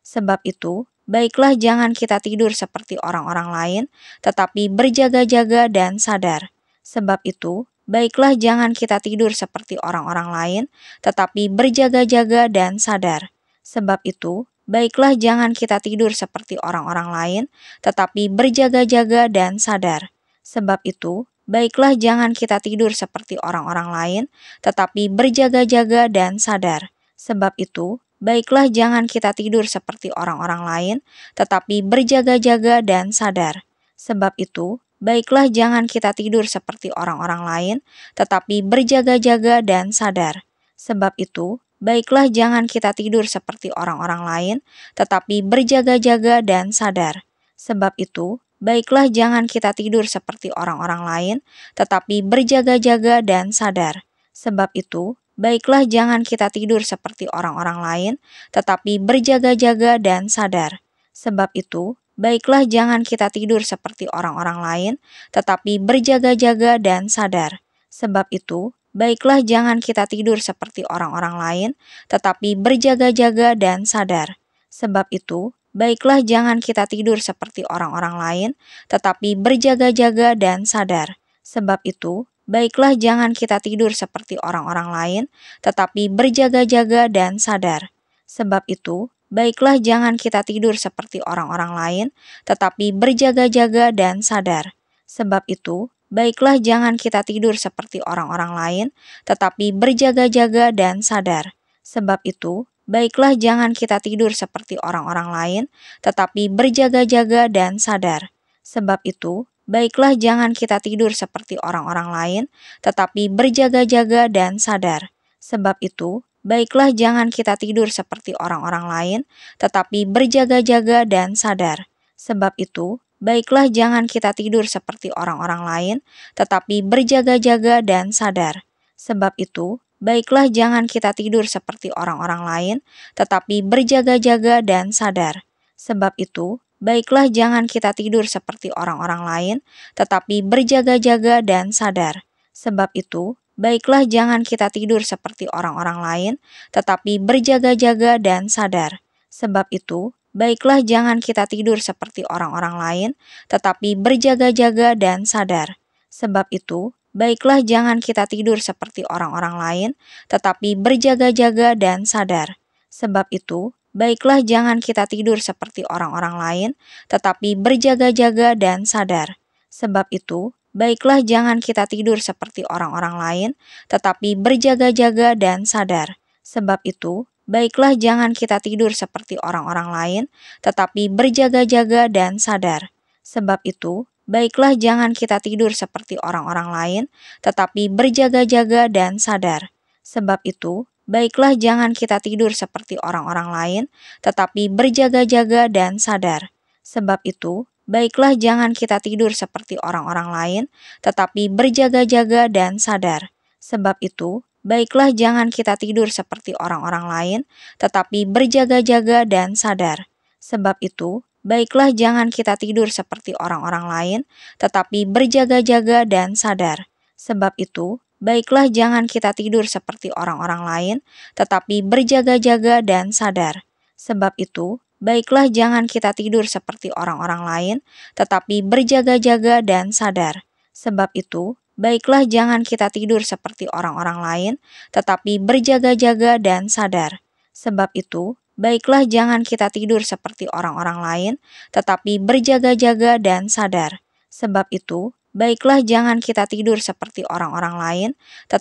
Sebab itu, baiklah jangan kita tidur seperti orang-orang lain, tetapi berjaga-jaga dan sadar. Sebab itu, baiklah jangan kita tidur seperti orang-orang lain, tetapi berjaga-jaga dan sadar. Sebab itu, baiklah jangan kita tidur seperti orang-orang lain, tetapi berjaga-jaga dan sadar. Sebab itu, baiklah jangan kita tidur seperti orang-orang lain, tetapi berjaga-jaga dan sadar. Sebab itu, baiklah jangan kita tidur seperti orang-orang lain, tetapi berjaga-jaga dan sadar. Sebab itu, baiklah jangan kita tidur seperti orang-orang lain, tetapi berjaga-jaga dan sadar. Sebab itu, baiklah jangan kita tidur seperti orang-orang lain, tetapi berjaga-jaga dan sadar. Sebab itu, baiklah jangan kita tidur seperti orang-orang lain, tetapi berjaga-jaga dan sadar. Sebab itu, baiklah jangan kita tidur seperti orang-orang lain, tetapi berjaga-jaga dan sadar. Sebab itu, baiklah jangan kita tidur seperti orang-orang lain, tetapi berjaga-jaga dan sadar. Sebab itu, baiklah jangan kita tidur seperti orang-orang lain, tetapi berjaga-jaga dan sadar. Sebab itu, baiklah jangan kita tidur seperti orang-orang lain, tetapi berjaga-jaga dan sadar. Sebab itu, baiklah jangan kita tidur seperti orang-orang lain, tetapi berjaga-jaga dan sadar. Sebab itu, baiklah jangan kita tidur seperti orang-orang lain, tetapi berjaga-jaga dan sadar. Sebab itu, baiklah jangan kita tidur seperti orang-orang lain, tetapi berjaga-jaga dan sadar. Sebab itu, baiklah jangan kita tidur seperti orang-orang lain, tetapi berjaga-jaga dan sadar. Sebab itu, baiklah jangan kita tidur seperti orang-orang lain, tetapi berjaga-jaga dan sadar. Sebab itu, baiklah jangan kita tidur seperti orang-orang lain, tetapi berjaga-jaga dan sadar. Sebab itu, baiklah jangan kita tidur seperti orang-orang lain, tetapi berjaga-jaga dan sadar. Sebab itu, baiklah jangan kita tidur seperti orang-orang lain, tetapi berjaga-jaga dan sadar. Sebab itu, baiklah jangan kita tidur seperti orang-orang lain, tetapi berjaga-jaga dan sadar. Sebab itu, baiklah jangan kita tidur seperti orang-orang lain, tetapi berjaga-jaga dan sadar. Sebab itu, baiklah jangan kita tidur seperti orang-orang lain, tetapi berjaga-jaga dan sadar. Sebab itu, baiklah jangan kita tidur seperti orang-orang lain, tetapi berjaga-jaga dan sadar. Sebab itu, baiklah jangan kita tidur seperti orang-orang lain, tetapi berjaga-jaga dan sadar. Sebab itu, baiklah jangan kita tidur seperti orang-orang lain, tetapi berjaga-jaga dan sadar. Sebab itu, baiklah jangan kita tidur seperti orang-orang lain, tetapi berjaga-jaga dan sadar. Sebab itu, baiklah jangan kita tidur seperti orang-orang lain, tetapi berjaga-jaga dan sadar. Sebab itu, baiklah jangan kita tidur seperti orang-orang lain, tetapi berjaga-jaga dan sadar. Sebab itu, baiklah jangan kita tidur seperti orang-orang lain, tetapi berjaga-jaga dan sadar. Sebab itu, baiklah jangan kita tidur seperti orang-orang lain, tetapi berjaga-jaga dan sadar. Sebab itu, baiklah jangan kita tidur seperti orang-orang lain, tetapi berjaga-jaga dan sadar. Sebab itu, baiklah jangan kita tidur seperti orang-orang lain, tetapi berjaga-jaga dan sadar. Sebab itu, baiklah jangan kita tidur seperti orang-orang lain, tetapi berjaga-jaga dan sadar. Sebab itu, baiklah jangan kita tidur seperti orang-orang lain, tetapi berjaga-jaga dan sadar. Sebab itu, baiklah jangan kita tidur seperti orang-orang lain, tetapi berjaga-jaga dan sadar. Sebab itu, baiklah jangan kita tidur seperti orang-orang lain,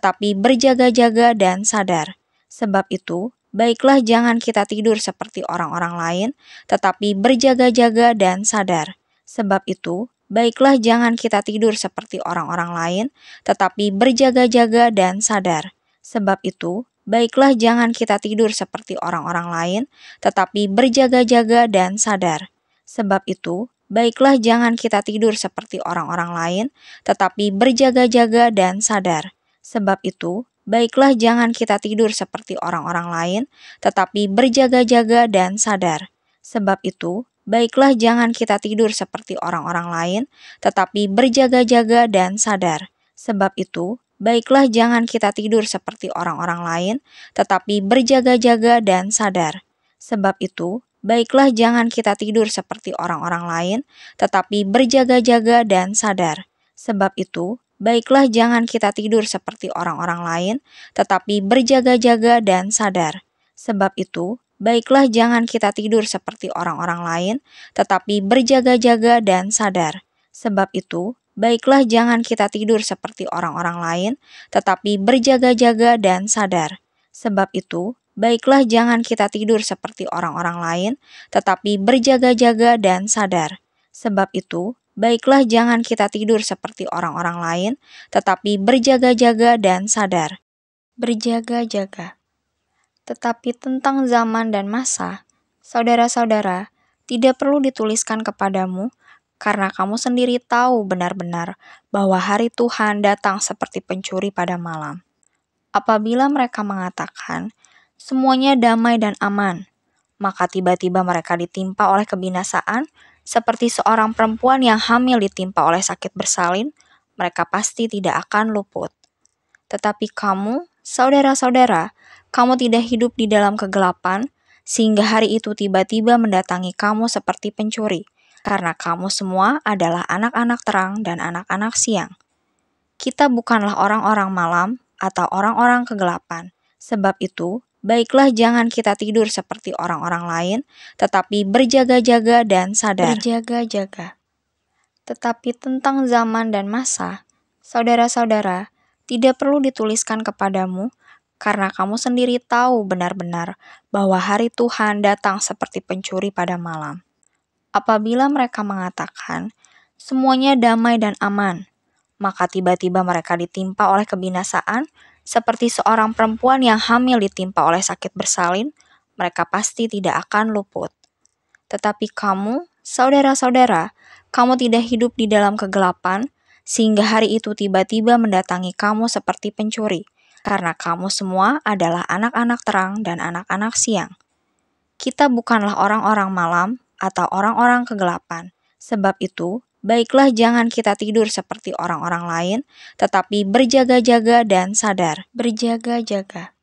tetapi berjaga-jaga dan sadar. Sebab itu, baiklah jangan kita tidur seperti orang-orang lain, tetapi berjaga-jaga dan sadar. Sebab itu, baiklah jangan kita tidur seperti orang-orang lain, tetapi berjaga-jaga dan sadar. Sebab itu, baiklah jangan kita tidur seperti orang-orang lain, tetapi berjaga-jaga dan sadar. Sebab itu, baiklah jangan kita tidur seperti orang-orang lain, tetapi berjaga-jaga dan sadar. Sebab itu, baiklah jangan kita tidur seperti orang-orang lain, tetapi berjaga-jaga dan sadar. Sebab itu, baiklah jangan kita tidur seperti orang-orang lain, tetapi berjaga-jaga dan sadar. Sebab itu, baiklah jangan kita tidur seperti orang-orang lain, tetapi berjaga-jaga dan sadar. Sebab itu, baiklah jangan kita tidur seperti orang-orang lain, tetapi berjaga-jaga dan sadar. Sebab itu, baiklah jangan kita tidur seperti orang-orang lain, tetapi berjaga-jaga dan sadar. Sebab itu, baiklah jangan kita tidur seperti orang-orang lain, tetapi berjaga-jaga dan sadar. Sebab itu, baiklah jangan kita tidur seperti orang-orang lain, tetapi berjaga-jaga dan sadar. Sebab itu, baiklah jangan kita tidur seperti orang-orang lain, tetapi berjaga-jaga dan sadar. Sebab itu, baiklah jangan kita tidur seperti orang-orang lain, tetapi berjaga-jaga dan sadar. Berjaga-jaga. Tetapi tentang zaman dan masa, saudara-saudara, tidak perlu dituliskan kepadamu, karena kamu sendiri tahu benar-benar bahwa hari Tuhan datang seperti pencuri pada malam. Apabila mereka mengatakan, semuanya damai dan aman, maka tiba-tiba mereka ditimpa oleh kebinasaan, seperti seorang perempuan yang hamil ditimpa oleh sakit bersalin, mereka pasti tidak akan luput. Tetapi kamu, saudara-saudara, kamu tidak hidup di dalam kegelapan, sehingga hari itu tiba-tiba mendatangi kamu seperti pencuri, karena kamu semua adalah anak-anak terang dan anak-anak siang. Kita bukanlah orang-orang malam atau orang-orang kegelapan. Sebab itu, baiklah jangan kita tidur seperti orang-orang lain, tetapi berjaga-jaga dan sadar. Berjaga-jaga. Tetapi tentang zaman dan masa, saudara-saudara, tidak perlu dituliskan kepadamu, karena kamu sendiri tahu benar-benar bahwa hari Tuhan datang seperti pencuri pada malam. Apabila mereka mengatakan, semuanya damai dan aman, maka tiba-tiba mereka ditimpa oleh kebinasaan, seperti seorang perempuan yang hamil ditimpa oleh sakit bersalin, mereka pasti tidak akan luput. Tetapi kamu, saudara-saudara, kamu tidak hidup di dalam kegelapan, sehingga hari itu tiba-tiba mendatangi kamu seperti pencuri, karena kamu semua adalah anak-anak terang dan anak-anak siang. Kita bukanlah orang-orang malam atau orang-orang kegelapan. Sebab itu, baiklah jangan kita tidur seperti orang-orang lain, tetapi berjaga-jaga dan sadar. Berjaga-jaga.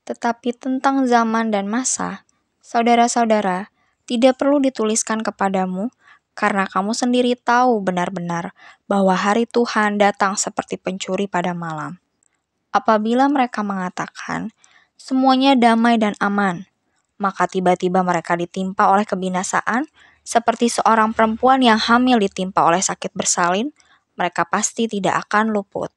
Tetapi tentang zaman dan masa, saudara-saudara, tidak perlu dituliskan kepadamu, karena kamu sendiri tahu benar-benar bahwa hari Tuhan datang seperti pencuri pada malam. Apabila mereka mengatakan, semuanya damai dan aman, maka tiba-tiba mereka ditimpa oleh kebinasaan, seperti seorang perempuan yang hamil ditimpa oleh sakit bersalin, mereka pasti tidak akan luput.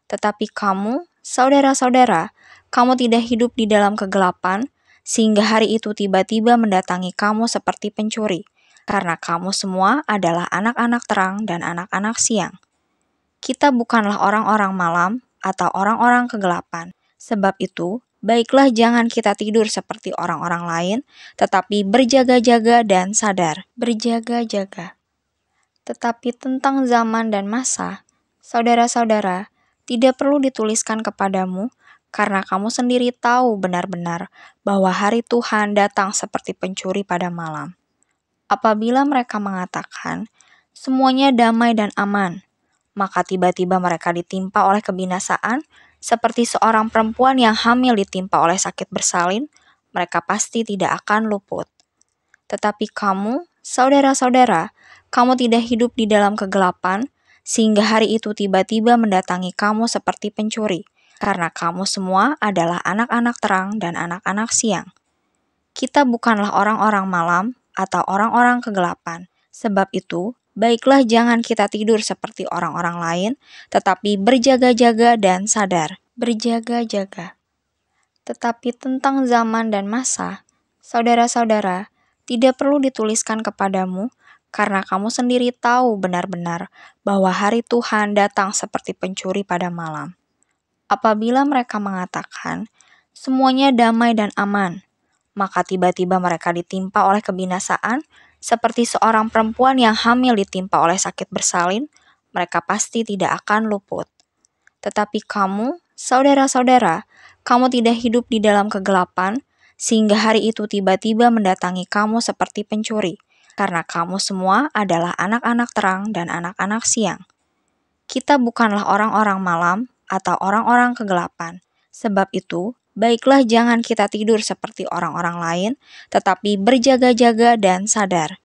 Tetapi kamu, saudara-saudara, kamu tidak hidup di dalam kegelapan, sehingga hari itu tiba-tiba mendatangi kamu seperti pencuri, karena kamu semua adalah anak-anak terang dan anak-anak siang. Kita bukanlah orang-orang malam atau orang-orang kegelapan. Sebab itu, baiklah jangan kita tidur seperti orang-orang lain, tetapi berjaga-jaga dan sadar. Berjaga-jaga. Tetapi tentang zaman dan masa, saudara-saudara, tidak perlu dituliskan kepadamu, karena kamu sendiri tahu benar-benar bahwa hari Tuhan datang seperti pencuri pada malam. Apabila mereka mengatakan, semuanya damai dan aman, maka tiba-tiba mereka ditimpa oleh kebinasaan, seperti seorang perempuan yang hamil ditimpa oleh sakit bersalin, mereka pasti tidak akan luput. Tetapi kamu, saudara-saudara, kamu tidak hidup di dalam kegelapan, sehingga hari itu tiba-tiba mendatangi kamu seperti pencuri, karena kamu semua adalah anak-anak terang dan anak-anak siang. Kita bukanlah orang-orang malam atau orang-orang kegelapan. Sebab itu, baiklah jangan kita tidur seperti orang-orang lain, tetapi berjaga-jaga dan sadar. Berjaga-jaga. Tetapi tentang zaman dan masa, saudara-saudara, tidak perlu dituliskan kepadamu, karena kamu sendiri tahu benar-benar bahwa hari Tuhan datang seperti pencuri pada malam. Apabila mereka mengatakan, semuanya damai dan aman, maka tiba-tiba mereka ditimpa oleh kebinasaan, seperti seorang perempuan yang hamil ditimpa oleh sakit bersalin, mereka pasti tidak akan luput. Tetapi kamu, saudara-saudara, kamu tidak hidup di dalam kegelapan, sehingga hari itu tiba-tiba mendatangi kamu seperti pencuri, karena kamu semua adalah anak-anak terang dan anak-anak siang. Kita bukanlah orang-orang malam atau orang-orang kegelapan. Sebab itu, baiklah jangan kita tidur seperti orang-orang lain, tetapi berjaga-jaga dan sadar.